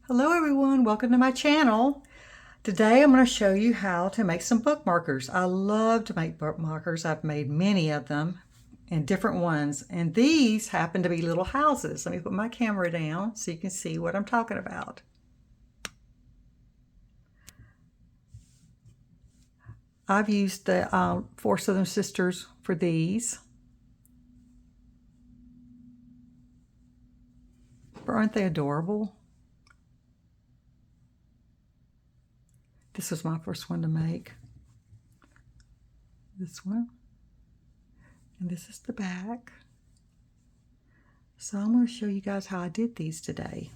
Hello everyone, welcome to my channel. Today I'm going to show you how to make some bookmarkers. I love to make bookmarkers. I've made many of them and different ones, and these happen to be little houses. Let me put my camera down so you can see what I'm talking about. I've used the Four Southern Sisters for these. But aren't they adorable? This was my first one to make. This one. And this is the back. So I'm going to show you guys how I did these today.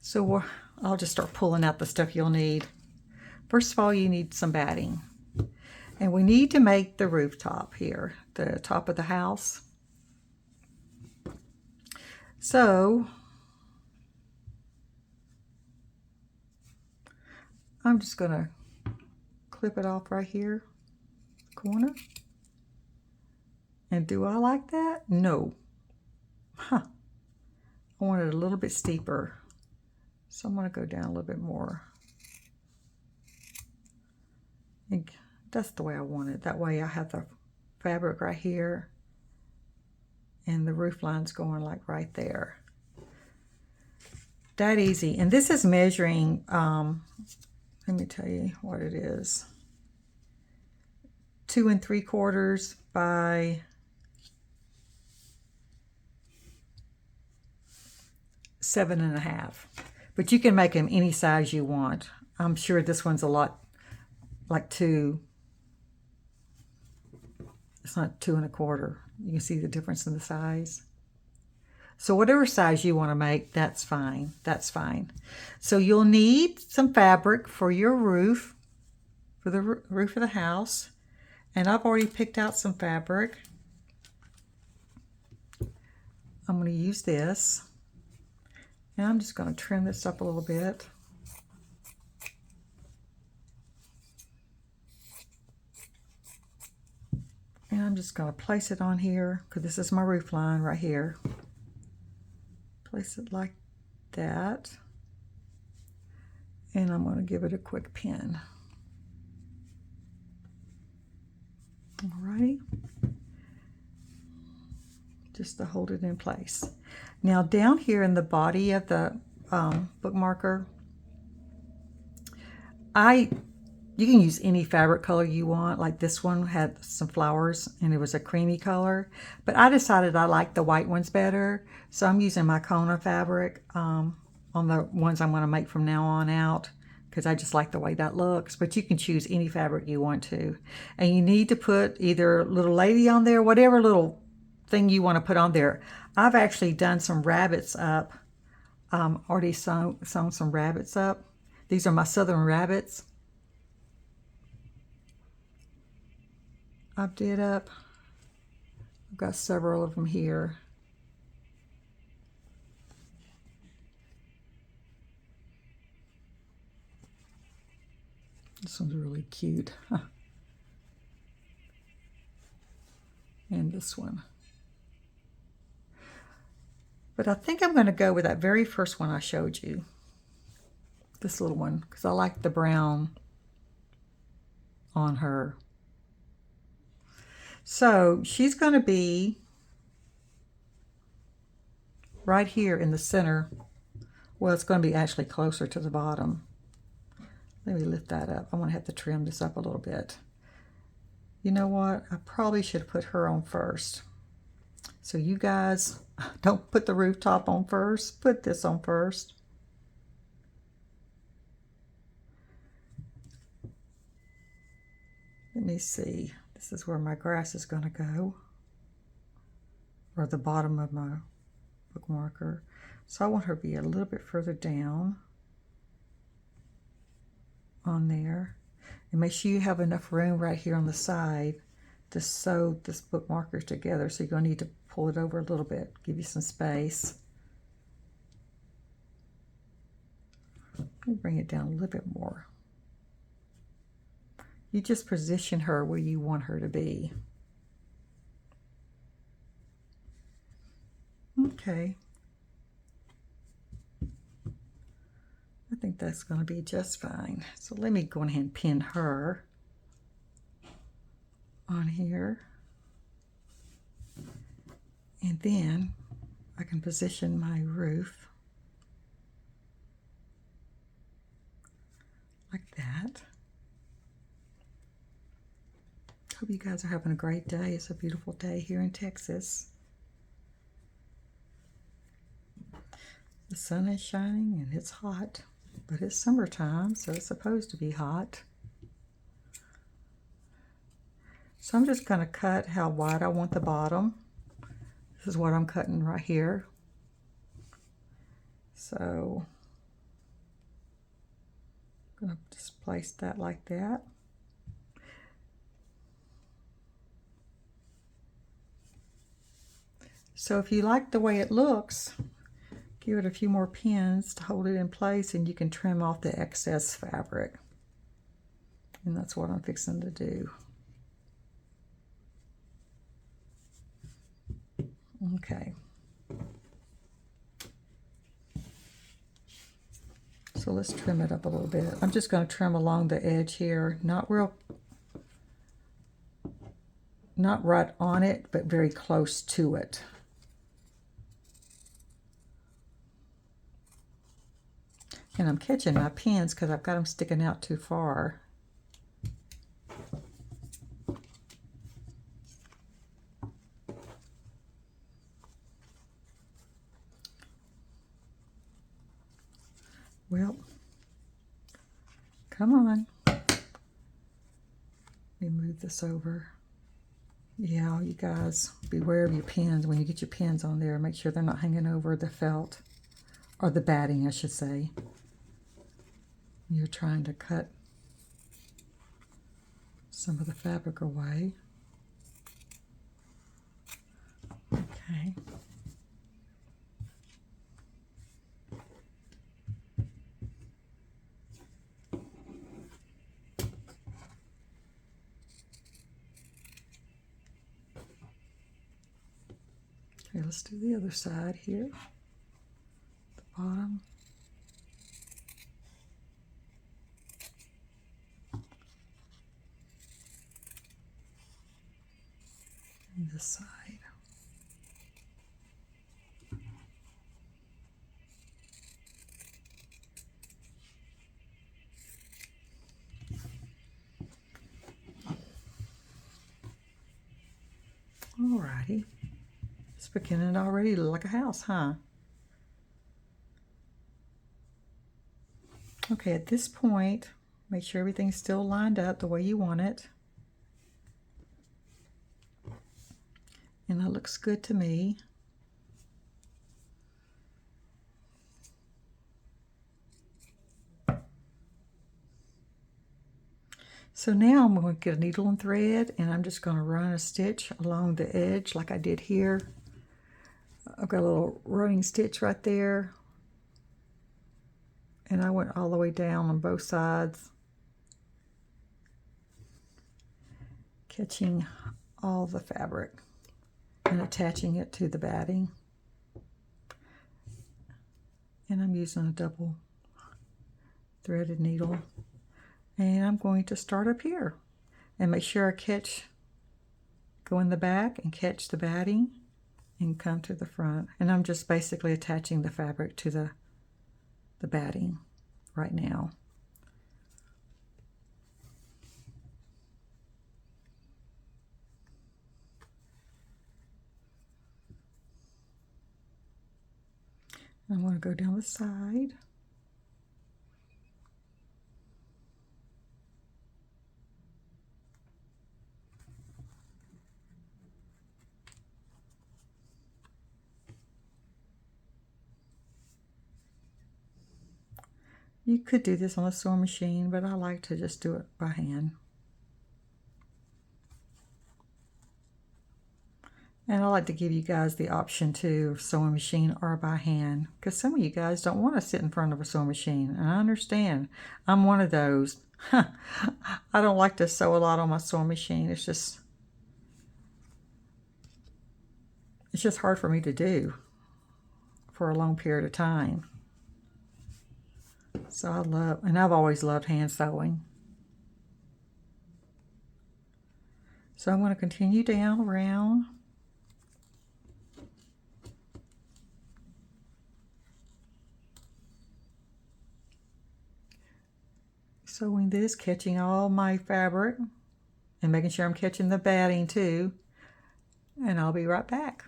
So I'll just start pulling out the stuff you'll need. First of all, you need some batting. And we need to make the rooftop here, the top of the house. So I'm just going to clip it off right here, corner. And do I like that? No. Huh. I want it a little bit steeper. So I'm going to go down a little bit more. And that's the way I want it. That way I have the fabric right here. And the roof line's going like right there. That easy. And this is measuring, let me tell you what it is. 2 3/4 by 7 1/2. But you can make them any size you want. I'm sure this one's a lot like 2. It's not 2 1/4. You can see the difference in the size. So whatever size you want to make, that's fine. That's fine. So you'll need some fabric for your roof, for the roof of the house. And I've already picked out some fabric. I'm going to use this. And I'm just going to trim this up a little bit. And I'm just going to place it on here, because this is my roof line right here. Place it like that. And I'm going to give it a quick pin. Alrighty. Just to hold it in place. Now down here in the body of the bookmarker, you can use any fabric color you want. Like this one had some flowers and it was a creamy color, but I decided I liked the white ones better. So I'm using my Kona fabric on the ones I'm going to make from now on out, because I just like the way that looks. But you can choose any fabric you want to. And you need to put either little lady on there, whatever little thing you want to put on there. I've actually done some rabbits up. Already sewn some rabbits up. These are my Southern rabbits. I've did up. I've got several of them here. This one's really cute. And this one. But I think I'm going to go with that very first one I showed you. This little one, because I like the brown on her. So she's going to be right here in the center. Well, it's going to be actually closer to the bottom. Let me lift that up. I'm going to have to trim this up a little bit. You know what? I probably should put her on first. So you guys, don't put the rooftop on first. Put this on first. Let me see. This is where my grass is going to go. Or the bottom of my bookmarker. So I want her to be a little bit further down on there. And make sure you have enough room right here on the side to sew this bookmarker together. So you're going to need to pull it over a little bit, give you some space. Let me bring it down a little bit more. You just position her where you want her to be. Okay. think that's going to be just fine. So let me go ahead and pin her on here. And then I can position my roof like that. Hope you guys are having a great day. It's a beautiful day here in Texas. The sun is shining and it's hot, but it's summertime, so it's supposed to be hot. So I'm just going to cut how wide I want the bottom. This is what I'm cutting right here. So I'm going to just place that like that. So if you like the way it looks, give it a few more pins to hold it in place, and you can trim off the excess fabric. And that's what I'm fixing to do. Okay. So let's trim it up a little bit. I'm just going to trim along the edge here, not right on it, but very close to it. And I'm catching my pins because I've got them sticking out too far. Well, come on. Let me move this over. Yeah, you guys, beware of your pins. When you get your pins on there, make sure they're not hanging over the felt, or the batting, I should say. You're trying to cut some of the fabric away. Okay. Okay, let's do the other side here. The bottom. And this side. Alrighty. It's beginning to already look like a house, huh? Okay, at this point, make sure everything's still lined up the way you want it. And that looks good to me. So now I'm going to get a needle and thread, and I'm just going to run a stitch along the edge like I did here. I've got a little running stitch right there. And I went all the way down on both sides, catching all the fabric and attaching it to the batting. And I'm using a double threaded needle. And I'm going to start up here and make sure I go in the back and catch the batting and come to the front. And I'm just basically attaching the fabric to the batting right now. I'm going to go down the side. You could do this on a sewing machine, but I like to just do it by hand. And I like to give you guys the option too, of sewing machine or by hand, because some of you guys don't want to sit in front of a sewing machine, and I understand. I'm one of those. I don't like to sew a lot on my sewing machine. It's just hard for me to do for a long period of time. So I've always loved hand sewing. So I'm going to continue down around. Sewing this, catching all my fabric, and making sure I'm catching the batting too. And I'll be right back.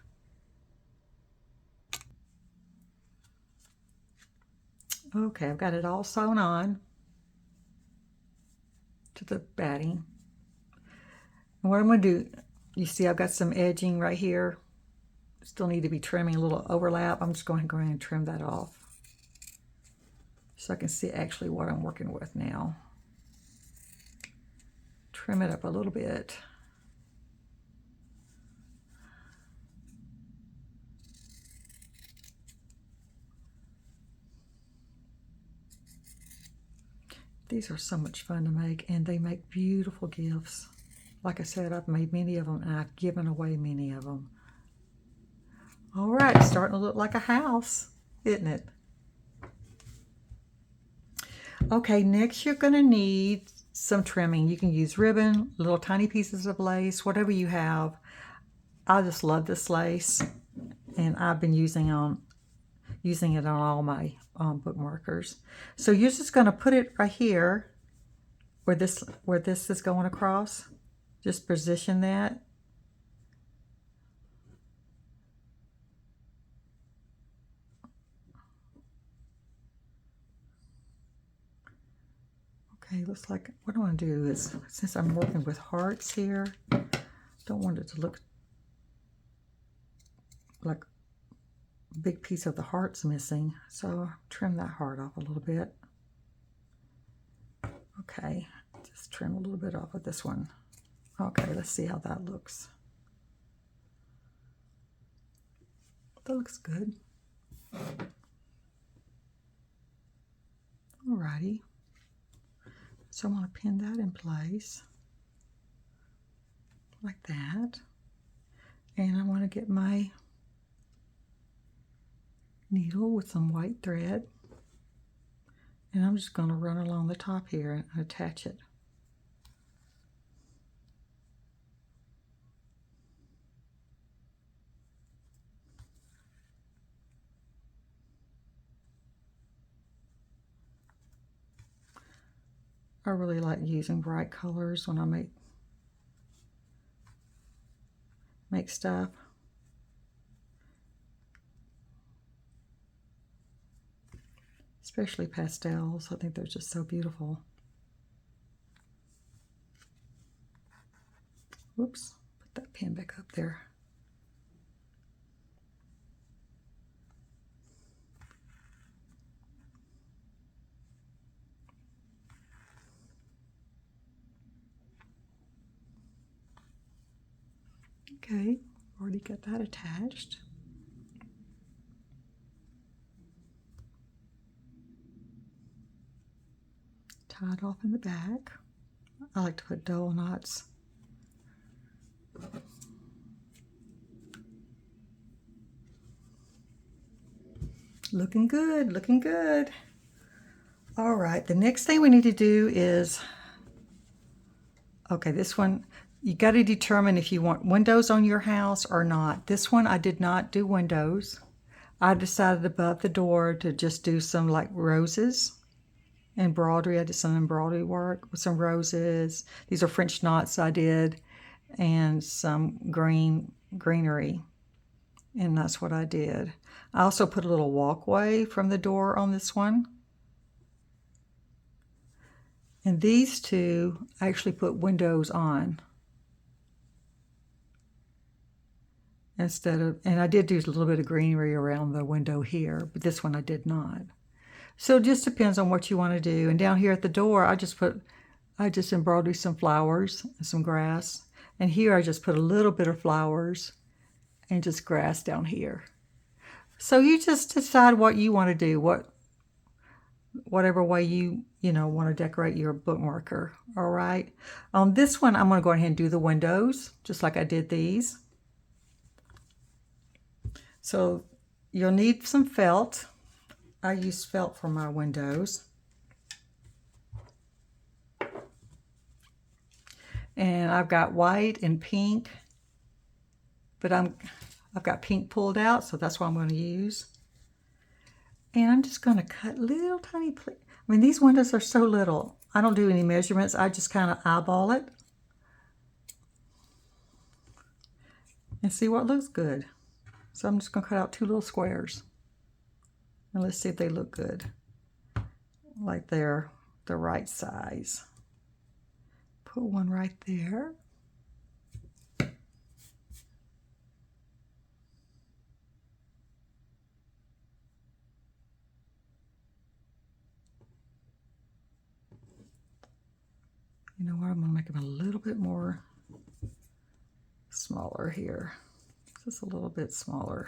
Okay, I've got it all sewn on to the batting. And what I'm going to do, you see I've got some edging right here. Still need to be trimming a little overlap. I'm just going to go ahead and trim that off so I can see actually what I'm working with now. Trim it up a little bit. These are so much fun to make, and they make beautiful gifts. Like I said, I've made many of them, and I've given away many of them. All right, it's starting to look like a house, isn't it? Okay, next you're going to need some trimming. You can use ribbon, little tiny pieces of lace, whatever you have. I just love this lace, and I've been using it on all my bookmarkers. So you're just going to put it right here where this is going across. Just position that. Okay, looks like what I want to do is, since I'm working with hearts here, don't want it to look like a big piece of the heart's missing. So trim that heart off a little bit. Okay, just trim a little bit off of this one. Okay, let's see how that looks. That looks good. Alrighty. So I'm going to pin that in place like that. And I want to get my needle with some white thread. And I'm just going to run along the top here and attach it. I really like using bright colors when I make stuff. Especially pastels. I think they're just so beautiful. Whoops, put that pen back up there. Okay, already got that attached. Tied off in the back. I like to put dowel knots. Looking good, looking good. All right, the next thing we need to do is, okay, this one, you got to determine if you want windows on your house or not. This one, I did not do windows. I decided above the door to just do some like roses. Embroidery. I did some embroidery work with some roses. These are French knots I did, and some greenery, and that's what I did. I also put a little walkway from the door on this one. And these two I actually put windows on instead of, and I did do a little bit of greenery around the window here, but this one I did not. So it just depends on what you want to do. And down here at the door, I just embroidered some flowers and some grass. And here I just put a little bit of flowers and just grass down here. So you just decide what you want to do, whatever way you want to decorate your bookmarker. All right. On this one, I'm going to go ahead and do the windows, just like I did these. So you'll need some felt. I use felt for my windows. And I've got white and pink, but I've got pink pulled out, so that's what I'm going to use. And I'm just going to cut little tiny, I mean, these windows are so little. I don't do any measurements. I just kind of eyeball it and see what looks good. So I'm just going to cut out 2 little squares. And let's see if they look good. Like they're the right size. Put one right there. You know what, I'm going to make them a little bit more smaller here. Just a little bit smaller.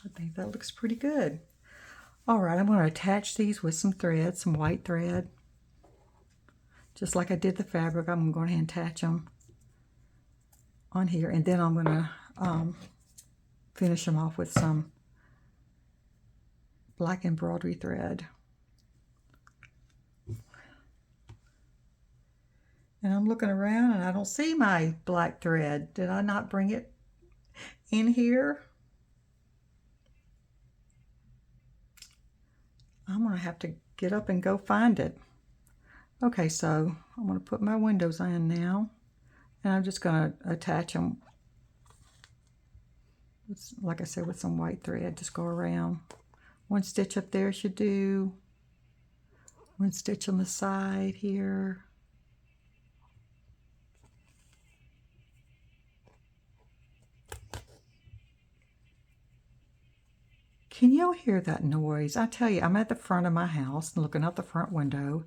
I think that looks pretty good. All right, I'm going to attach these with some thread, some white thread. Just like I did the fabric, I'm going to go ahead and attach them on here. And then I'm going to finish them off with some black embroidery thread. And I'm looking around and I don't see my black thread. Did I not bring it in here? I'm going to have to get up and go find it. Okay, so I'm going to put my windows in now. And I'm just going to attach them, like I said, with some white thread. Just go around. 1 stitch up there should do. 1 stitch on the side here. Can y'all hear that noise? I tell you, I'm at the front of my house looking out the front window,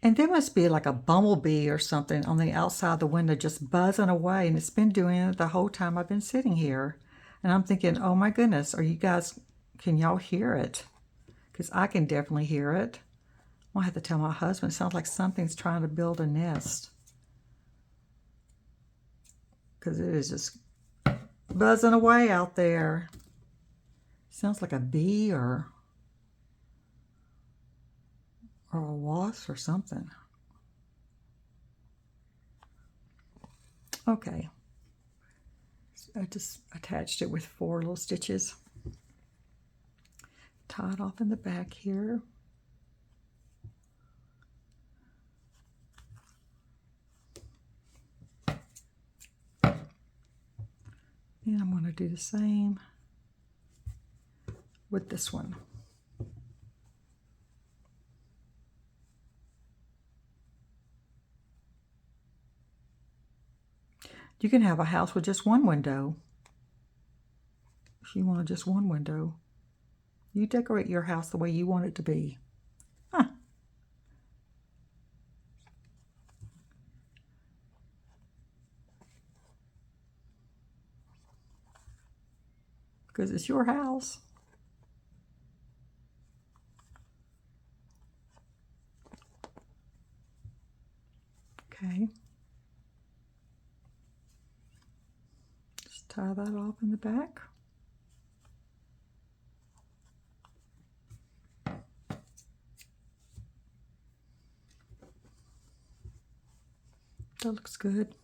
and there must be like a bumblebee or something on the outside of the window just buzzing away, and it's been doing it the whole time I've been sitting here. And I'm thinking, oh my goodness, can y'all hear it? Because I can definitely hear it. I'll have to tell my husband, it sounds like something's trying to build a nest. Because it is just buzzing away out there. Sounds like a bee or a wasp or something. Okay. I just attached it with 4 little stitches. Tie it off in the back here. And I'm going to do the same with this one. You can have a house with just 1 window. If you want just 1 window, you decorate your house the way you want it to be. Huh. Because it's your house. Okay. Just tie that off in the back. That looks good.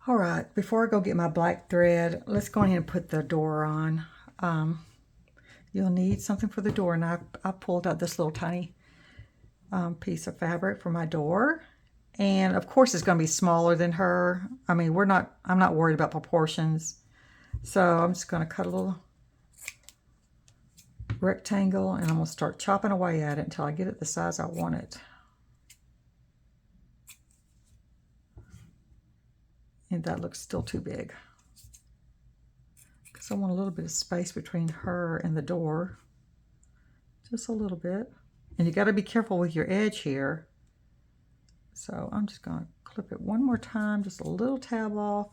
All right, before I go get my black thread, let's go ahead and put the door on. You'll need something for the door, and I pulled out this little tiny piece of fabric for my door. And of course it's going to be smaller than her. I mean, I'm not worried about proportions. So I'm just going to cut a little rectangle, and I'm going to start chopping away at it until I get it the size I want it. And that looks still too big, because I want a little bit of space between her and the door. Just a little bit. And you got to be careful with your edge here. So I'm just going to clip it one more time, just a little tab off.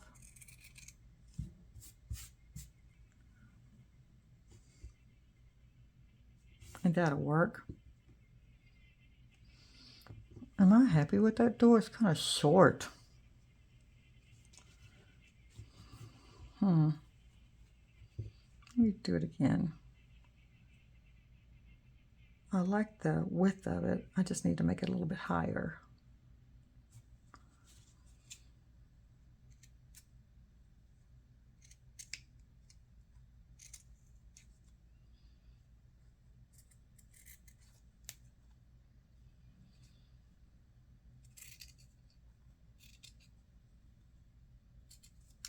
And that'll work. Am I happy with that door? It's kind of short. Let me do it again. I like the width of it. I just need to make it a little bit higher.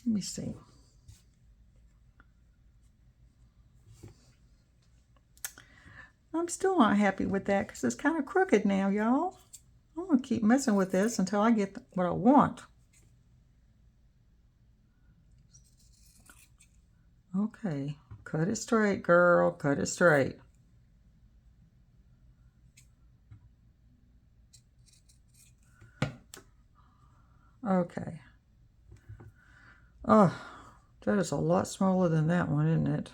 Let me see. I'm still not happy with that because it's kind of crooked now, y'all. I'm going to keep messing with this until I get what I want. Okay, cut it straight, girl. Cut it straight. Okay. Oh, that is a lot smaller than that one, isn't it?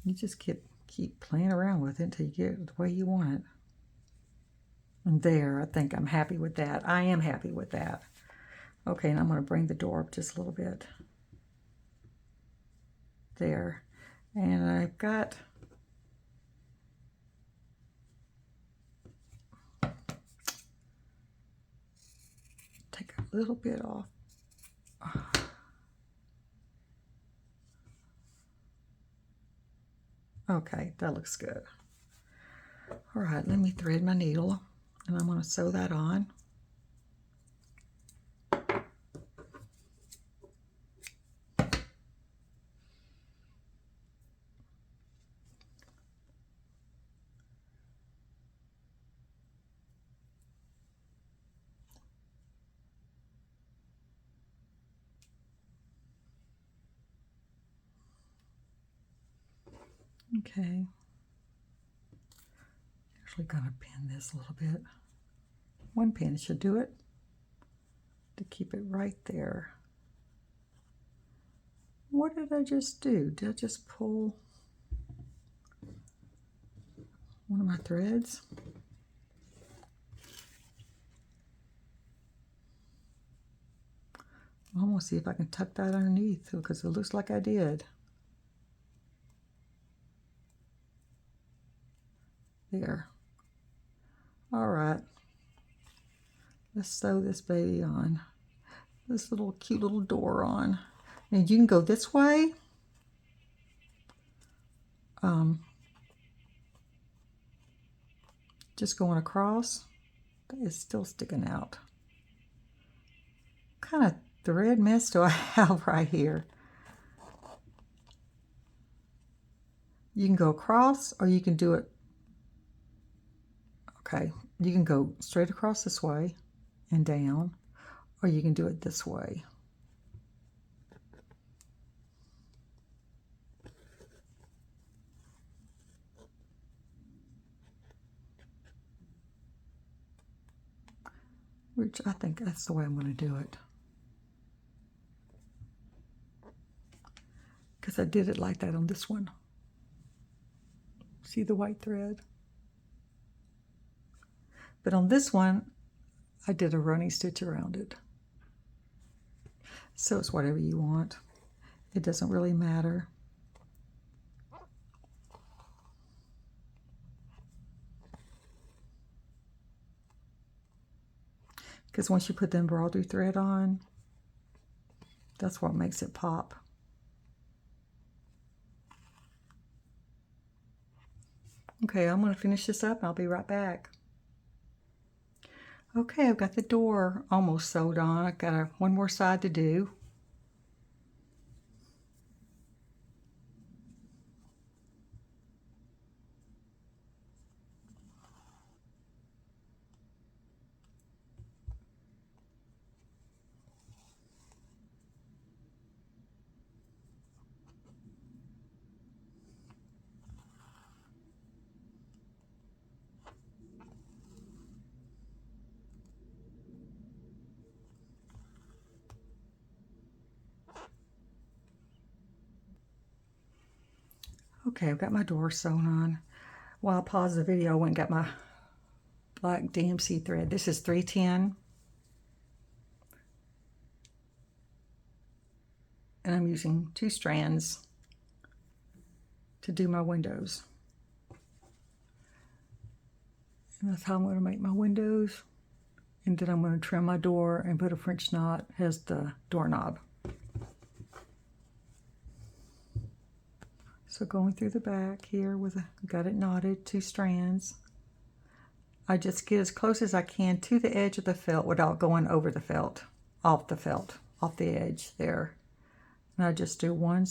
You just keep playing around with it until you get it the way you want it. And there, I think I'm happy with that. I am happy with that. Okay, and I'm going to bring the door up just a little bit. There. And I've got... take a little bit off. Okay, that looks good. All right, let me thread my needle, and I'm going to sew that on. Okay. Actually gonna pin this a little bit. One pin should do it to keep it right there. What did I just do? Did I just pull one of my threads? I'm gonna see if I can tuck that underneath because it looks like I did. There. All right. Let's sew this baby on. This little cute little door on. And you can go this way. Just going across. It's still sticking out. What kind of thread mess do I have right here? You can go across or you can do it. Okay, you can go straight across this way and down, or you can do it this way. Which I think that's the way I'm going to do it. Because I did it like that on this one. See the white thread? But on this one, I did a running stitch around it. So it's whatever you want. It doesn't really matter. Because once you put the embroidery thread on, that's what makes it pop. Okay, I'm going to finish this up and I'll be right back. Okay, I've got the door almost sewed on. I've got one more side to do. Okay, I've got my door sewn on. While I paused the video, I went and got my black DMC thread. This is 310. And I'm using 2 strands to do my windows. And that's how I'm going to make my windows. And then I'm going to trim my door and put a French knot as the doorknob. So going through the back here with got it knotted, 2 strands. I just get as close as I can to the edge of the felt without going over the felt, off the edge there. And I just do 1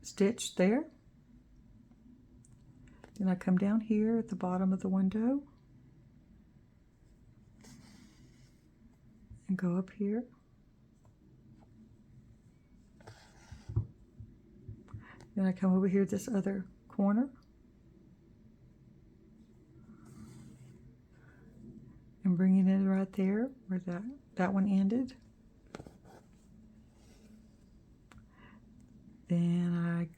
stitch there. Then I come down here at the bottom of the window and go up here. Then I come over here this other corner and bring it in right there where that one ended. Then I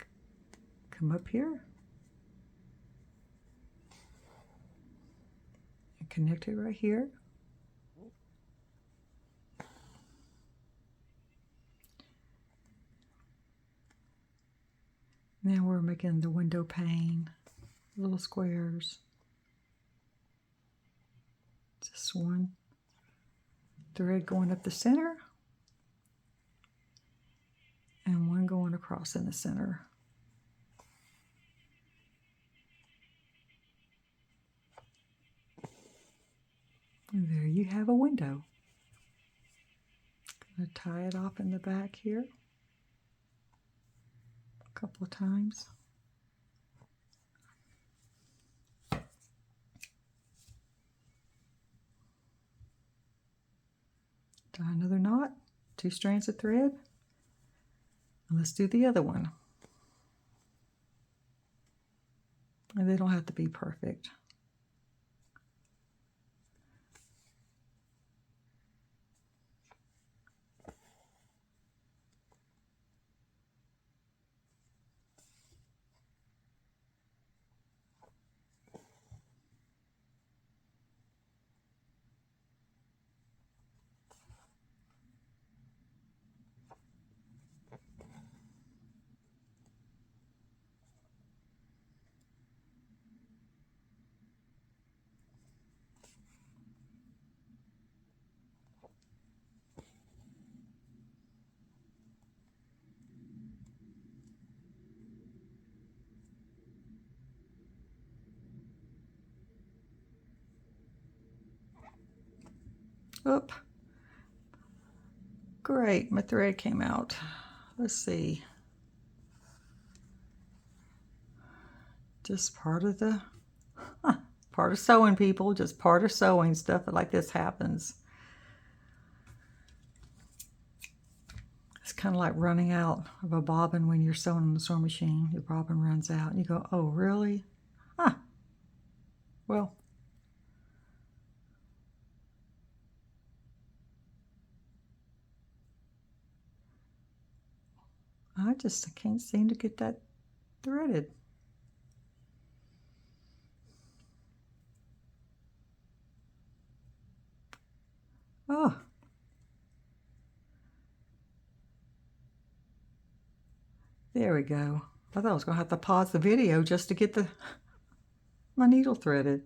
come up here and connect it right here. Now we're making the window pane, little squares. Just 1 thread going up the center and 1 going across in the center. And there you have a window. Gonna tie it off in the back here a couple of times. Tie another knot, 2 strands of thread, and let's do the other one. And they don't have to be perfect. Oop. Great, my thread came out. Let's see. Just part of sewing, people. Just part of sewing. Stuff like this happens. It's kind of like running out of a bobbin when you're sewing on the sewing machine. Your bobbin runs out and you go, oh, really? Huh. Well, I just can't seem to get that threaded. Oh. There we go. I thought I was going to have to pause the video just to get my needle threaded.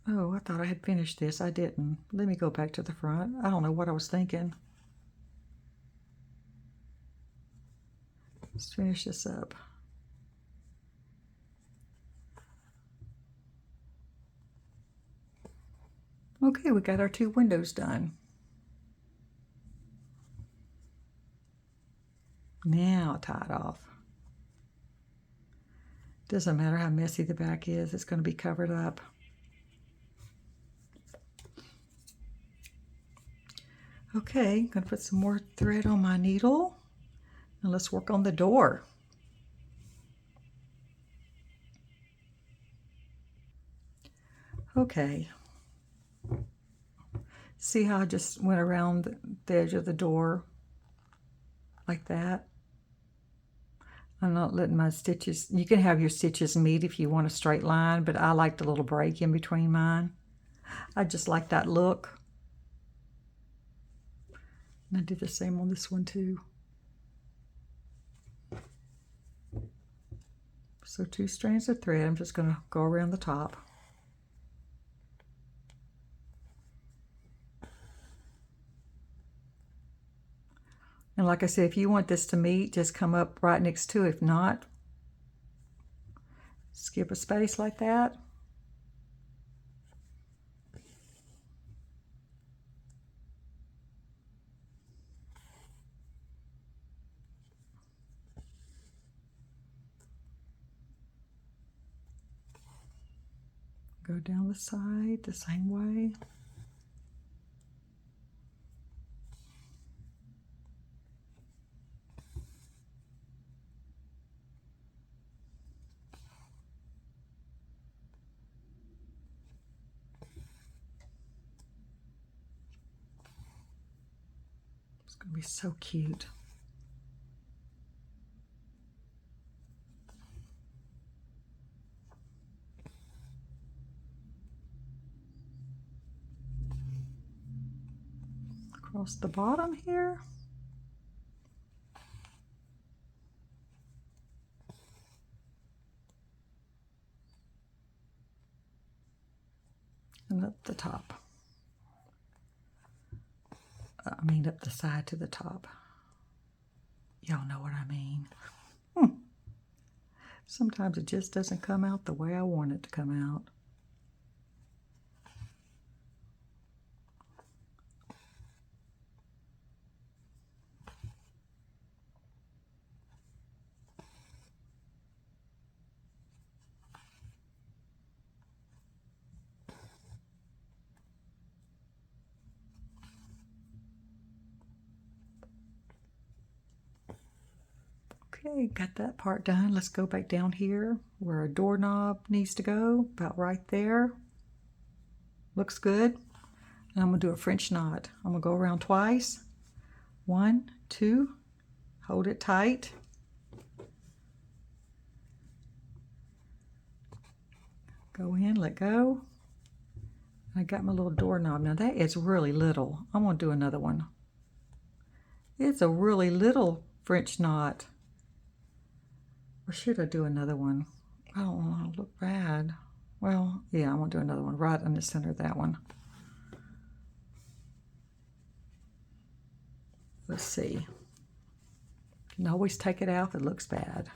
Oh, I thought I had finished this. I didn't. Let me go back to the front. I don't know what I was thinking. Let's finish this up. Okay, we got our 2 windows done. Now I'll tie it off. Doesn't matter how messy the back is, it's going to be covered up. Okay, I'm going to put some more thread on my needle. Now let's work on the door. Okay. See how I just went around the edge of the door like that? I'm not letting my stitches, you can have your stitches meet if you want a straight line, but I like the little break in between mine. I just like that look. And I did the same on this one too. So 2 strands of thread, I'm just going to go around the top. And like I said, if you want this to meet, just come up right next to it. If not, skip a space like that. Go down the side the same way. It's going to be so cute. Across the bottom here. And up the top. I mean up the side to the top. Y'all know what I mean. Sometimes it just doesn't come out the way I want it to come out. Okay, got that part done. Let's go back down here where a doorknob needs to go, about right there. Looks good. And I'm going to do a French knot. I'm going to go around twice. 1, 2, hold it tight. Go in, let go. I got my little doorknob. Now that is really little. I'm going to do another one. It's a really little French knot. Or should I do another one? I don't want to look bad. Well, yeah, I'm going to do another one right in the center of that one. Let's see. You can always take it out if it looks bad.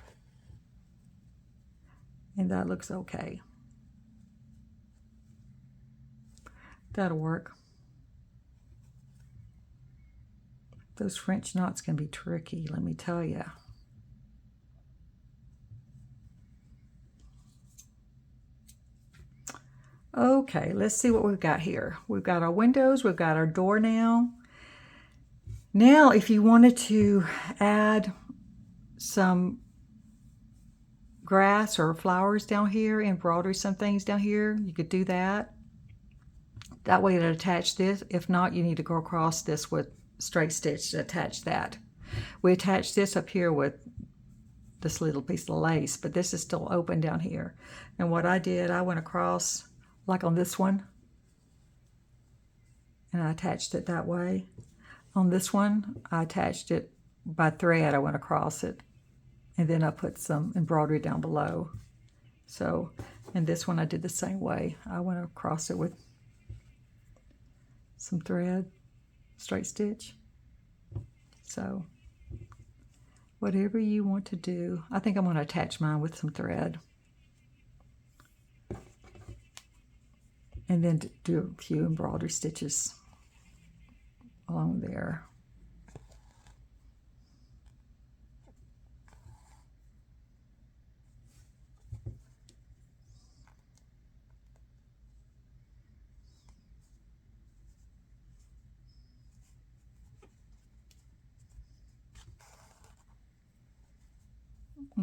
And that looks okay. That'll work. Those French knots can be tricky, let me tell you. Okay, let's see what we've got here. We've got our windows, we've got our door now. Now, if you wanted to add some grass or flowers down here, embroidery some things down here, you could do that. That way it'll attach this. If not, you need to go across this with straight stitch to attach that. We attached this up here with this little piece of lace, but this is still open down here. And what I did, I went across like on this one, and I attached it that way. On this one, I attached it by thread. I went across it, and then I put some embroidery down below. So, and this one I did the same way. I went across it with some thread, straight stitch. So, whatever you want to do. I think I'm going to attach mine with some thread. And then do a few embroidery stitches along there.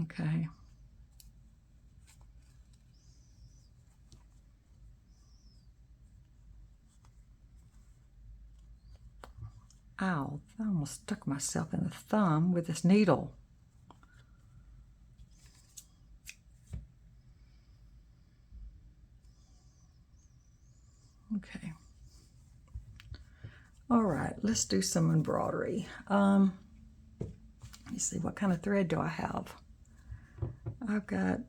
Okay. Ow, I almost stuck myself in the thumb with this needle. Okay. All right, let's do some embroidery. Let me see, what kind of thread do I have? I've got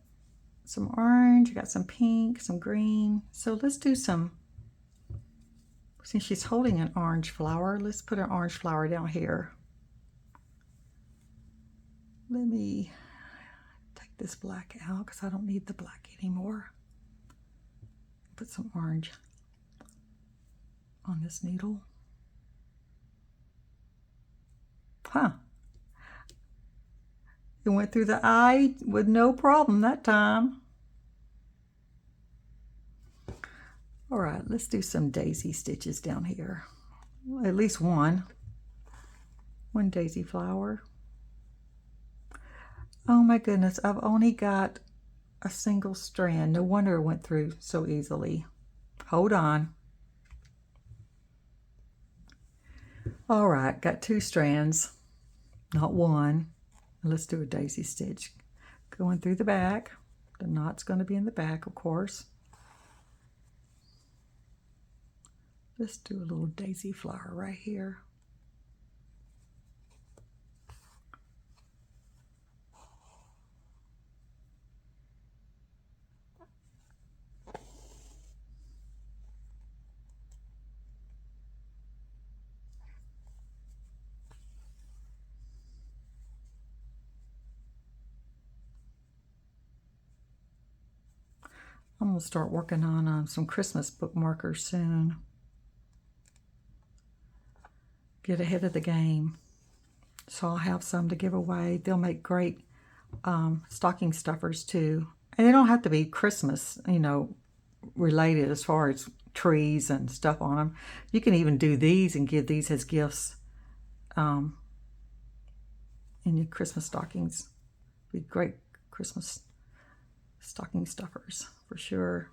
some orange, I got some pink, some green. So let's do some, since she's holding an orange flower, let's put an orange flower down here. Let me take this black out because I don't need the black anymore. Put some orange on this needle. Huh. It went through the eye with no problem that time. All right, let's do some daisy stitches down here. At least one daisy flower. Oh my goodness, I've only got a single strand. No wonder it went through so easily. Hold on. All right, got 2 strands, not one. Let's do a daisy stitch. Going through the back. The knot's going to be in the back, of course. Let's do a little daisy flower right here. I'm going to start working on some Christmas bookmarkers soon. Get ahead of the game. So I'll have some to give away. They'll make great stocking stuffers too. And they don't have to be Christmas, you know, related as far as trees and stuff on them. You can even do these and give these as gifts in your Christmas stockings. Be great Christmas stocking stuffers for sure.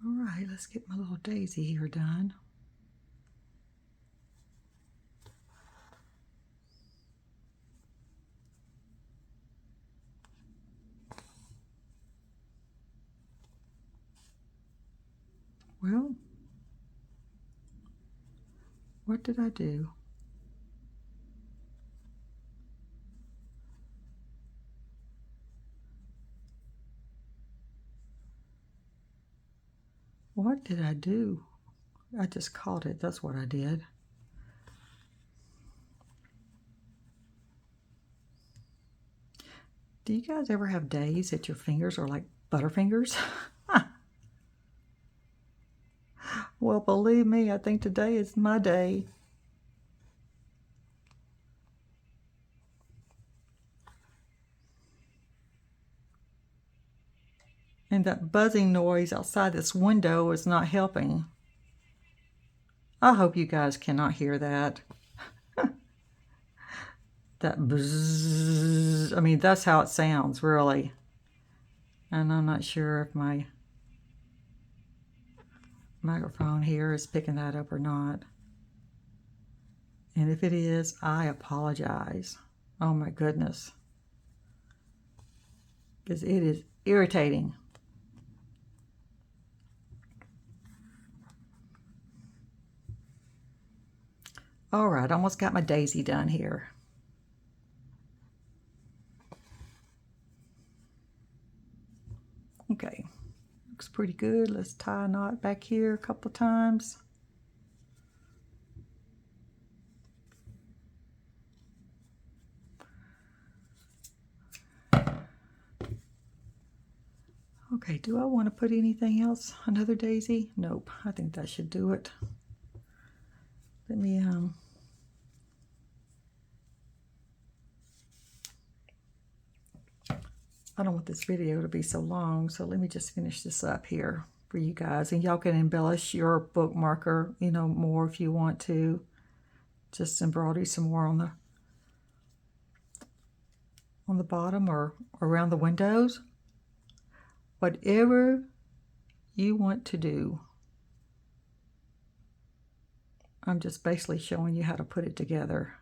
All right, let's get my little daisy here done. Well, what did I do? What did I do? I just caught it. That's what I did. Do you guys ever have days that your fingers are like butterfingers? Well, believe me, I think today is my day. And that buzzing noise outside this window is not helping. I hope you guys cannot hear that. That bzzz. I mean, that's how it sounds, really. And I'm not sure if my microphone here is picking that up or not. And if it is, I apologize. Oh my goodness. Because it is irritating. All right, almost got my daisy done here. Okay, looks pretty good. Let's tie a knot back here a couple of times. Okay, do I want to put anything else? Another daisy? Nope, I think that should do it. Let me, I don't want this video to be so long, so let me just finish this up here for you guys. And y'all can embellish your bookmarker, you know, more if you want to. Just embroider some more on the bottom or around the windows. whatever you want to do. I'm just basically showing you how to put it together.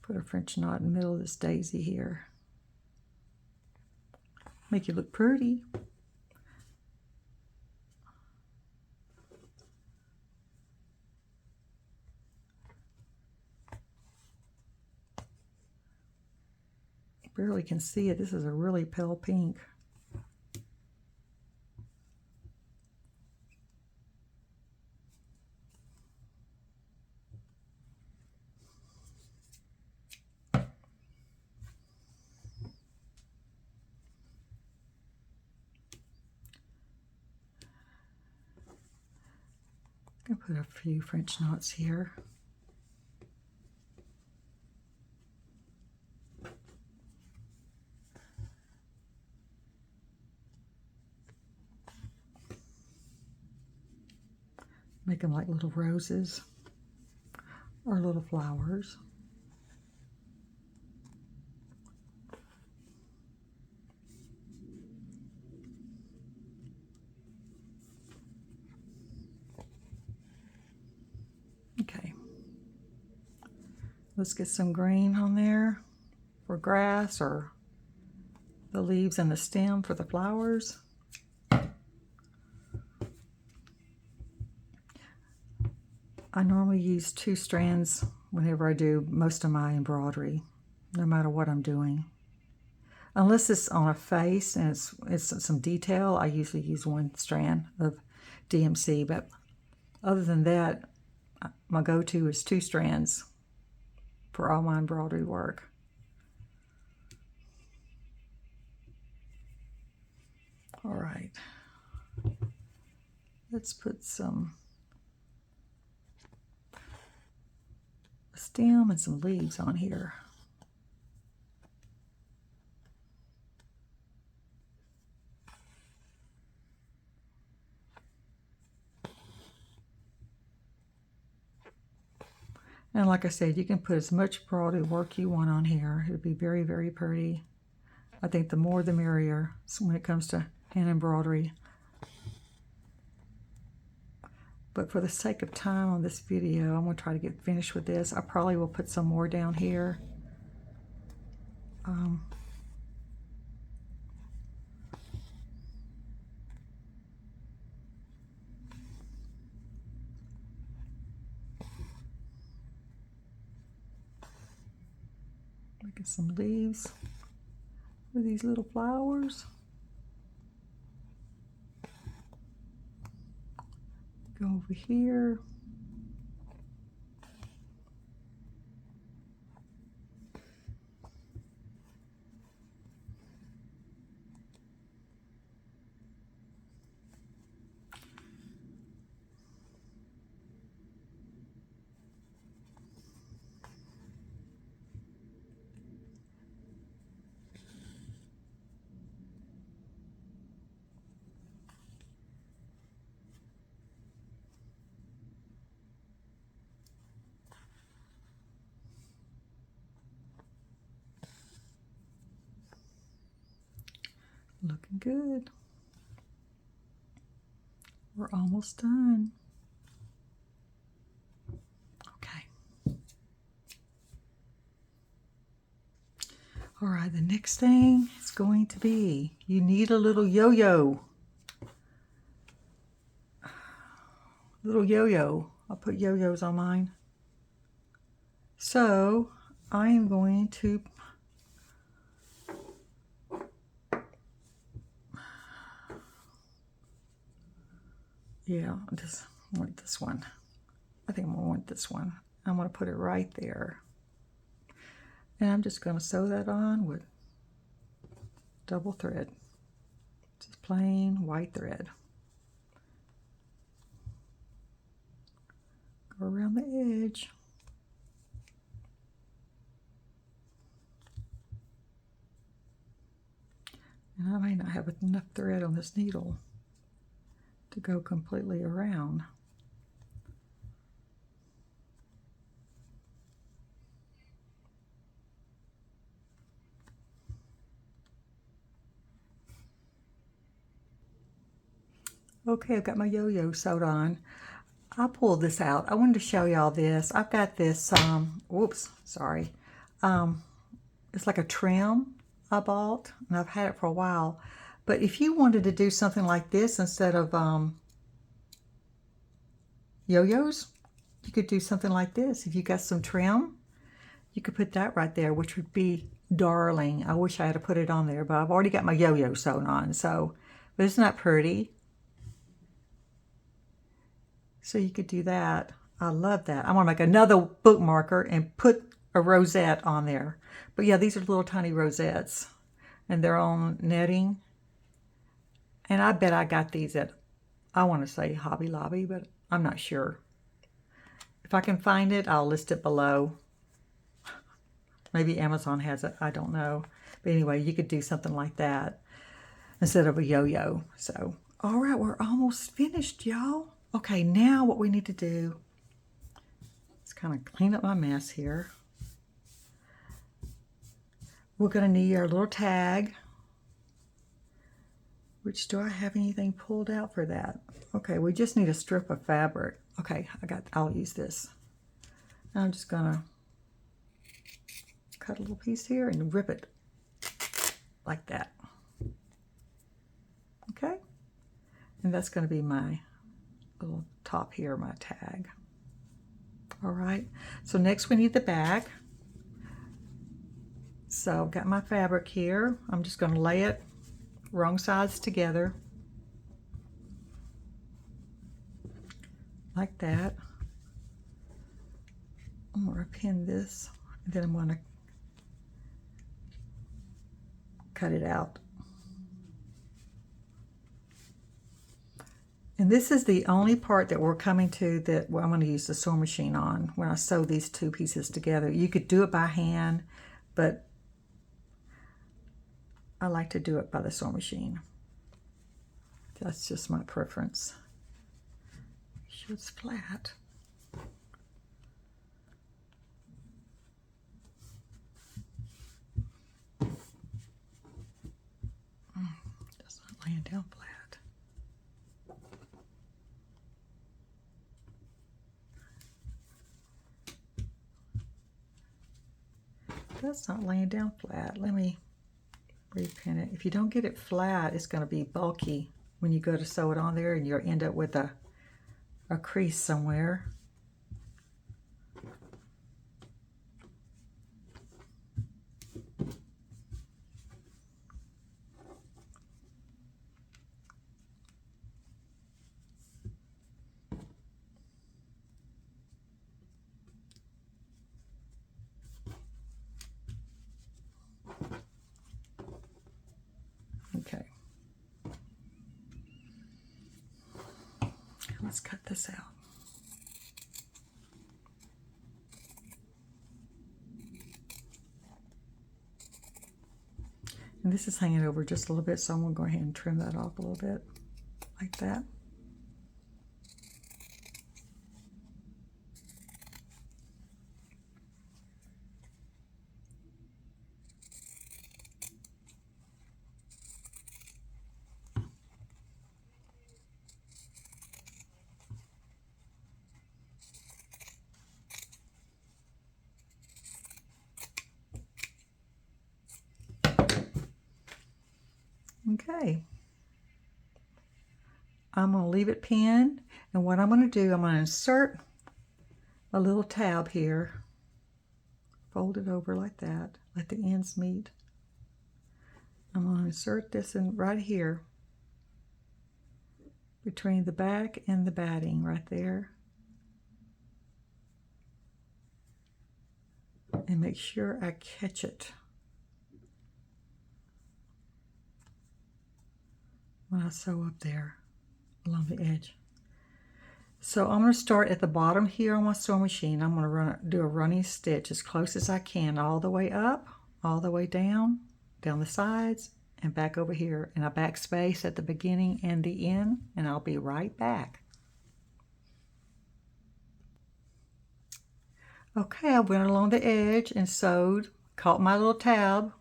Put a French knot in the middle of this daisy here. Make it look pretty. Barely can see it. This is a really pale pink. I'm going to put a few French knots here. Make them like little roses or little flowers. Okay. Let's get some green on there for grass or the leaves and the stem for the flowers. I normally use 2 strands whenever I do most of my embroidery, no matter what I'm doing. Unless it's on a face and it's some detail, I usually use 1 strand of DMC, but other than that, my go-to is 2 strands for all my embroidery work. All right, let's put some stem and some leaves on here. And like I said, you can put as much embroidery work you want on here. It'll be very, very pretty. I think the more the merrier when it comes to hand embroidery. But for the sake of time on this video, I'm going to try to get finished with this. I probably will put some more down here. Making some leaves with these little flowers. Go over here. Looking good. We're almost done. Okay. All right, the next thing is going to be, you need a little yo-yo. Little yo-yo. I'll put yo-yos on mine. So I am going to I just want this one. I think I'm going to want this one. I'm going to put it right there. And I'm just going to sew that on with double thread. Just plain white thread. Go around the edge. And I may not have enough thread on this needle to go completely around. Okay, I've got my yo-yo sewed on. I pulled this out. I wanted to show y'all this. I've got this, whoops, sorry. It's like a trim I bought, and I've had it for a while. But if you wanted to do something like this instead of yo-yos, you could do something like this. If you got some trim, you could put that right there, which would be darling. I wish I had to put it on there, but I've already got my yo-yo sewn on, so, but isn't that pretty? So you could do that. I love that. I want to make another bookmarker and put a rosette on there. But yeah, these are little tiny rosettes, and they're on netting. And I bet I got these at, I want to say Hobby Lobby, but I'm not sure. If I can find it, I'll list it below. Maybe Amazon has it, I don't know. But anyway, you could do something like that instead of a yo-yo. So, all right, we're almost finished, y'all. Okay, now what we need to do is kind of clean up my mess here. We're going to need our little tag. Which, do I have anything pulled out for that? Okay, we just need a strip of fabric. Okay, I'll use this. I'm just gonna cut a little piece here and rip it like that. Okay, and that's gonna be my little top here, my tag. All right, so next we need the back. So I've got my fabric here. I'm just gonna lay it wrong sides together like that. I'm going to pin this, and then I'm going to cut it out. And this is the only part that we're coming to that I'm going to use the sewing machine on when I sew these two pieces together. You could do it by hand, but I like to do it by the sewing machine. That's just my preference. Make sure it's flat. That's not laying down flat. That's not laying down flat. Let me repin it. If you don't get it flat, it's going to be bulky when you go to sew it on there, and you'll end up with a crease somewhere. Okay. Let's cut this out. And this is hanging over just a little bit, so I'm going to go ahead and trim that off a little bit, like that. Okay, I'm going to leave it pinned, and what I'm going to do, I'm going to insert a little tab here, fold it over like that, let the ends meet. I'm going to insert this in right here between the back and the batting right there, and make sure I catch it when I sew up there along the edge. So I'm going to start at the bottom here on my sewing machine. I'm going to do a running stitch as close as I can, all the way up, all the way down the sides, and back over here, and a back space at the beginning and the end, and I'll be right back. Okay, I went along the edge and sewed, caught my little tab,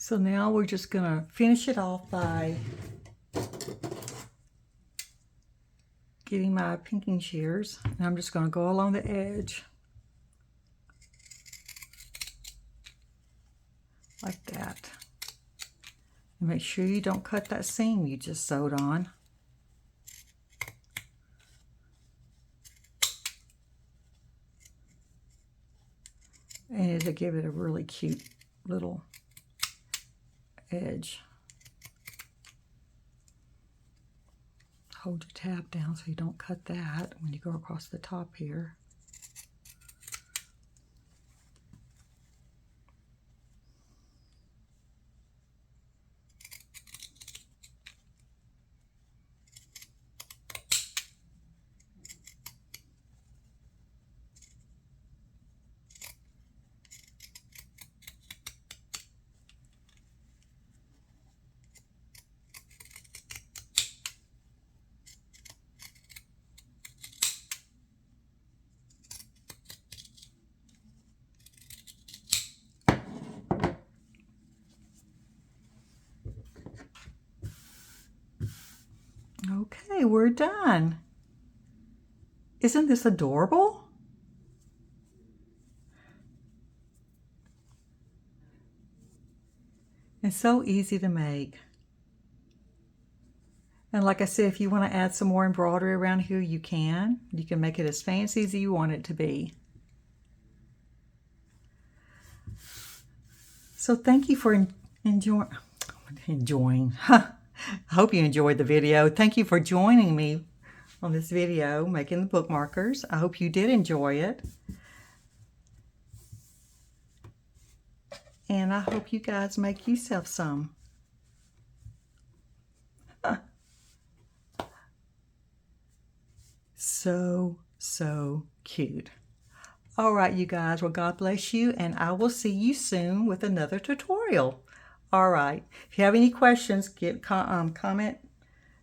So now we're just gonna finish it off by getting my pinking shears, and I'm just gonna go along the edge like that. And make sure you don't cut that seam you just sewed on. And it'll give it a really cute little edge. Hold your tab down so you don't cut that when you go across the top here. Okay, we're done. Isn't this adorable? It's so easy to make. And like I said, if you want to add some more embroidery around here, you can. You can make it as fancy as you want it to be. So thank you for enjoying. I hope you enjoyed the video. Thank you for joining me on this video, making the bookmarkers. I hope you did enjoy it. And I hope you guys make yourself some. So cute. All right, you guys. Well, God bless you, and I will see you soon with another tutorial. All right. If you have any questions, comment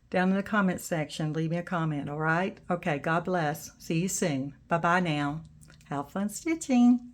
down in the comment section. Leave me a comment, all right? Okay, God bless. See you soon. Bye-bye now. Have fun stitching.